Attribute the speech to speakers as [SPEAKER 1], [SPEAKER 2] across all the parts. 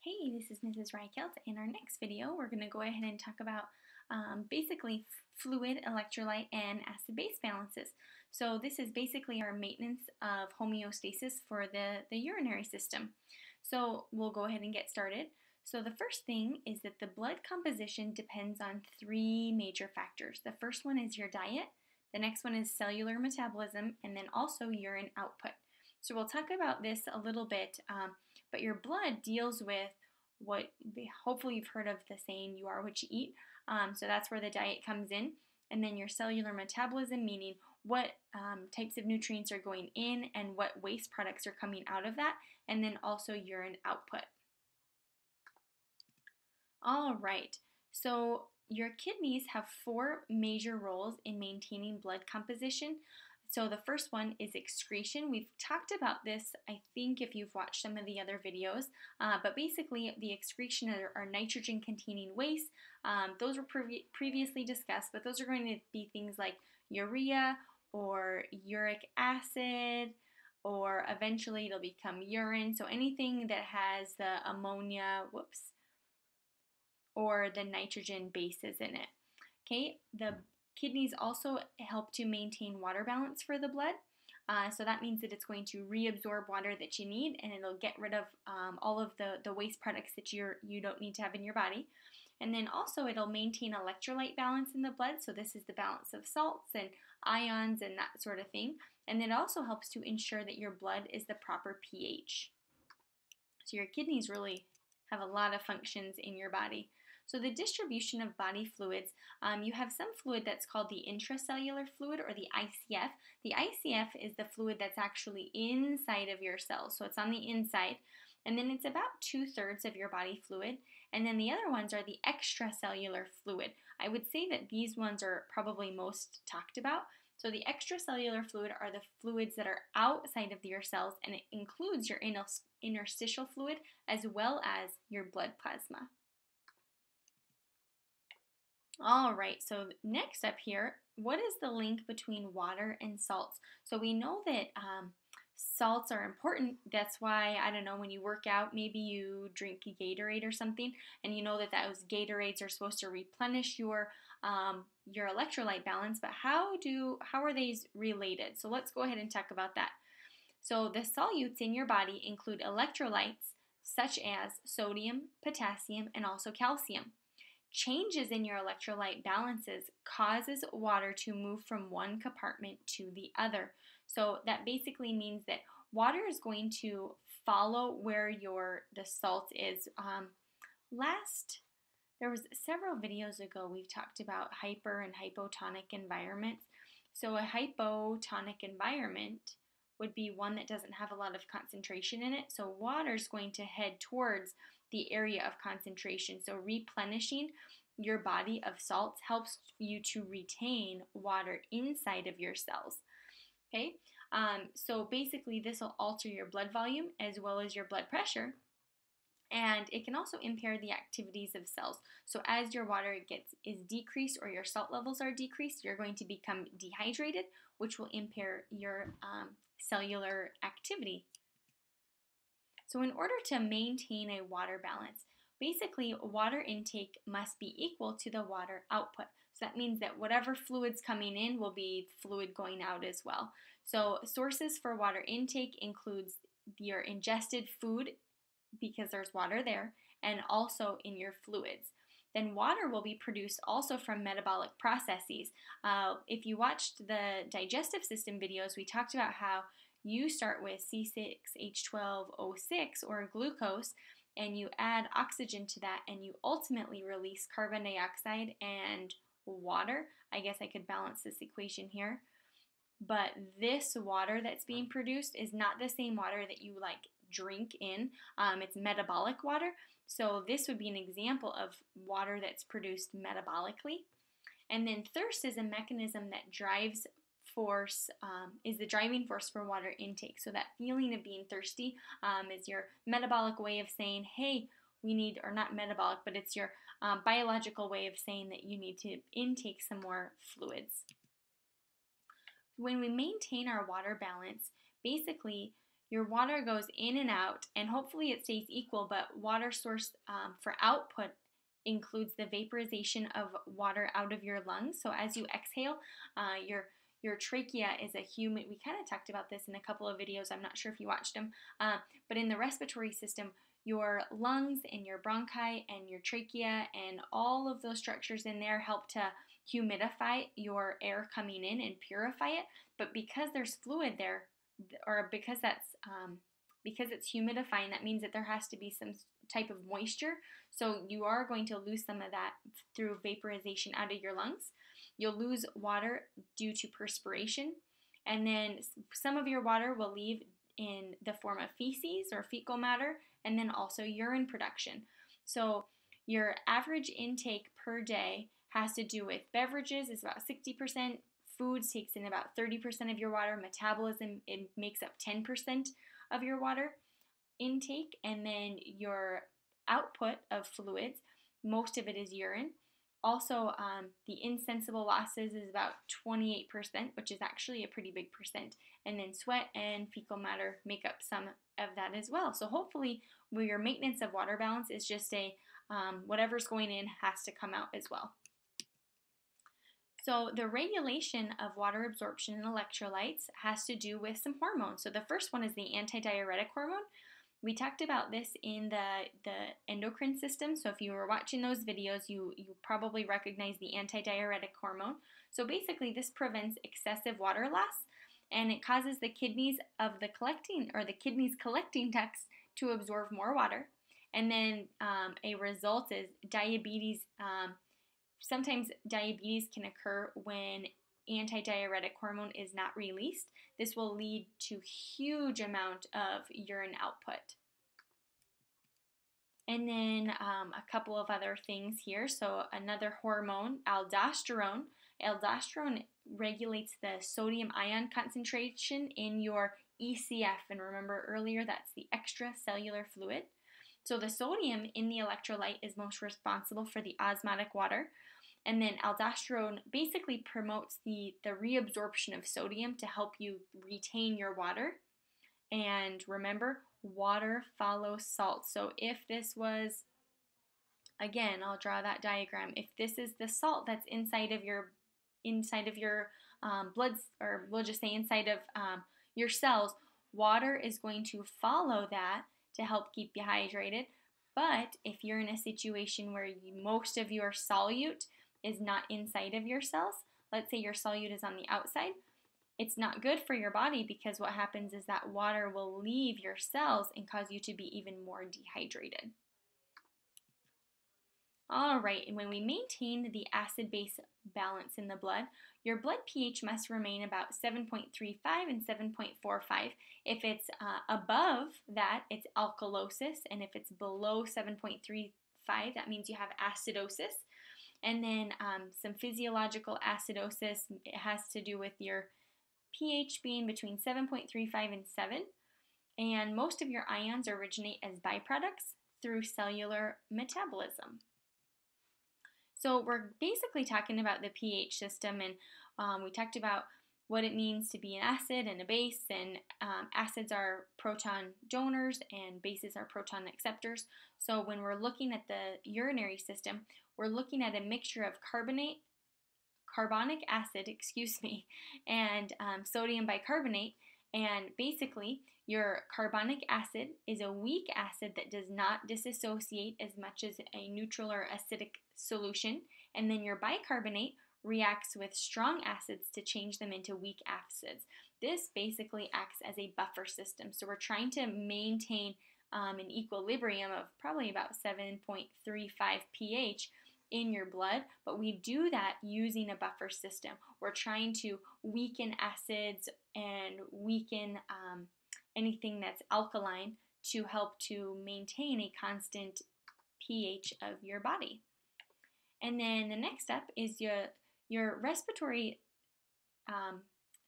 [SPEAKER 1] Hey, this is Mrs. Reichelt. In our next video, we're going to go ahead and talk about basically fluid, electrolyte, and acid-base balances. So this is basically our maintenance of homeostasis for the urinary system. So we'll go ahead and get started. So the first thing is that the blood composition depends on three major factors. The first one is your diet, the next one is cellular metabolism, and then also urine output. So we'll talk about this a little bit, but your blood deals with what, hopefully you've heard of the saying, you are what you eat. So that's where the diet comes in. And then your cellular metabolism, meaning what types of nutrients are going in and what waste products are coming out of that. And then also urine output. All right, so your kidneys have four major roles in maintaining blood composition. So the first one is excretion. We've talked about this, I think, if you've watched some of the other videos, but basically the excretion are nitrogen-containing waste. Those were previously discussed, but those are going to be things like urea or uric acid, or eventually it'll become urine. So anything that has the ammonia, or the nitrogen bases in it. Okay, the kidneys also help to maintain water balance for the blood. So that means that it's going to reabsorb water that you need, and it'll get rid of all of the waste products that you don't need to have in your body. And then also it'll maintain electrolyte balance in the blood. So this is the balance of salts and ions and that sort of thing. And it also helps to ensure that your blood is the proper pH. So your kidneys really have a lot of functions in your body. So the distribution of body fluids, you have some fluid that's called the intracellular fluid, or the ICF. The ICF is the fluid that's actually inside of your cells, so it's on the inside. And then it's about 2/3 of your body fluid. And then the other ones are the extracellular fluid. I would say that these ones are probably most talked about. So the extracellular fluid are the fluids that are outside of your cells, and it includes your interstitial fluid as well as your blood plasma. All right, so next up here, what is the link between water and salts? So we know that salts are important. That's why, I don't know, when you work out, maybe you drink a Gatorade or something, and you know that those Gatorades are supposed to replenish your electrolyte balance, but how are these related? So let's go ahead and talk about that. So the solutes in your body include electrolytes such as sodium, potassium, and also calcium. Changes in your electrolyte balances causes water to move from one compartment to the other. So that basically means that water is going to follow where the salt is. There was several videos ago we've talked about hyper and hypotonic environments. So a hypotonic environment would be one that doesn't have a lot of concentration in it. So water is going to head towards the area of concentration. So replenishing your body of salts helps you to retain water inside of your cells. Okay, so basically this will alter your blood volume as well as your blood pressure, and it can also impair the activities of cells. So as your water is decreased or your salt levels are decreased, you're going to become dehydrated, which will impair your cellular activity. So in order to maintain a water balance, basically water intake must be equal to the water output. So that means that whatever fluid's coming in will be fluid going out as well. So sources for water intake includes your ingested food, because there's water there, and also in your fluids. Then water will be produced also from metabolic processes. If you watched the digestive system videos, we talked about how you start with C6H12O6, or glucose, and you add oxygen to that, and you ultimately release carbon dioxide and water. I guess I could balance this equation here. But this water that's being produced is not the same water that you drink in. It's metabolic water. So this would be an example of water that's produced metabolically. And then thirst is a mechanism that is the driving force for water intake. So that feeling of being thirsty is your metabolic way of saying, hey, we need, or not metabolic, but it's your biological way of saying that you need to intake some more fluids. When we maintain our water balance, basically your water goes in and out, and hopefully it stays equal, but water source for output includes the vaporization of water out of your lungs. So as you exhale, your trachea is a humid, we kind of talked about this in a couple of videos, I'm not sure if you watched them, but in the respiratory system, your lungs and your bronchi and your trachea and all of those structures in there help to humidify your air coming in and purify it. But because there's fluid there, or because it's humidifying, that means that there has to be some type of moisture. So you are going to lose some of that through vaporization out of your lungs. You'll lose water due to perspiration, and then some of your water will leave in the form of feces or fecal matter, and then also urine production. So your average intake per day has to do with beverages is about 60%, foods takes in about 30% of your water, metabolism, it makes up 10% of your water intake, and then your output of fluids, most of it is urine. Also, the insensible losses is about 28%, which is actually a pretty big percent. And then sweat and fecal matter make up some of that as well. So hopefully, your maintenance of water balance is just whatever's going in has to come out as well. So the regulation of water absorption and electrolytes has to do with some hormones. So the first one is the antidiuretic hormone. We talked about this in the endocrine system, so if you were watching those videos, you probably recognize the antidiuretic hormone. So basically, this prevents excessive water loss, and it causes the kidneys collecting ducts to absorb more water. And then a result is diabetes. Sometimes diabetes can occur when antidiuretic hormone is not released. This will lead to huge amount of urine output. And then a couple of other things here. So another hormone, aldosterone. Aldosterone regulates the sodium ion concentration in your ECF. And remember earlier, that's the extracellular fluid. So the sodium in the electrolyte is most responsible for the osmotic water. And then aldosterone basically promotes the reabsorption of sodium to help you retain your water. And remember, water follows salt. So if this was, again, I'll draw that diagram. If this is the salt that's inside of your blood, or we'll just say inside of your cells, water is going to follow that to help keep you hydrated. But if you're in a situation where most of your solute is not inside of your cells, let's say your solute is on the outside, it's not good for your body, because what happens is that water will leave your cells and cause you to be even more dehydrated. All right, and when we maintain the acid-base balance in the blood, your blood pH must remain about 7.35 and 7.45. If it's above that, it's alkalosis, and if it's below 7.35, that means you have acidosis. And then some physiological acidosis, it has to do with your pH being between 7.35 and 7. And most of your ions originate as byproducts through cellular metabolism. So we're basically talking about the pH system, and we talked about what it means to be an acid and a base, and acids are proton donors and bases are proton acceptors. So when we're looking at the urinary system, we're looking at a mixture of carbonic acid, and sodium bicarbonate. And basically, your carbonic acid is a weak acid that does not dissociate as much as a neutral or acidic solution. And then your bicarbonate reacts with strong acids to change them into weak acids. This basically acts as a buffer system. So we're trying to maintain an equilibrium of probably about 7.35 pH in your blood, but we do that using a buffer system. We're trying to weaken acids and weaken anything that's alkaline to help to maintain a constant pH of your body. And then the next step is your respiratory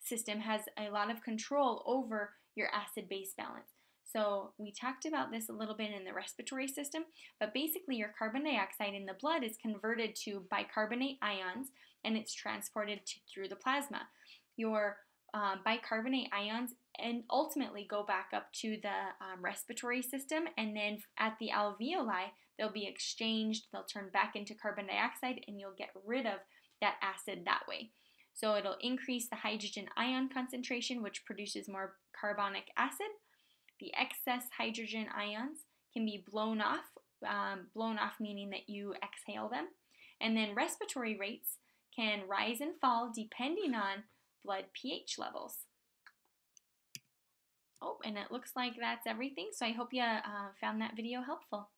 [SPEAKER 1] system has a lot of control over your acid-base balance. So we talked about this a little bit in the respiratory system, but basically your carbon dioxide in the blood is converted to bicarbonate ions, and it's transported through the plasma. Your bicarbonate ions and ultimately go back up to the respiratory system, and then at the alveoli they'll be exchanged, they'll turn back into carbon dioxide, and you'll get rid of that acid that way. So it'll increase the hydrogen ion concentration, which produces more carbonic acid. The excess hydrogen ions can be blown off meaning that you exhale them. And then respiratory rates can rise and fall depending on blood pH levels. Oh, and it looks like that's everything. So I hope you found that video helpful.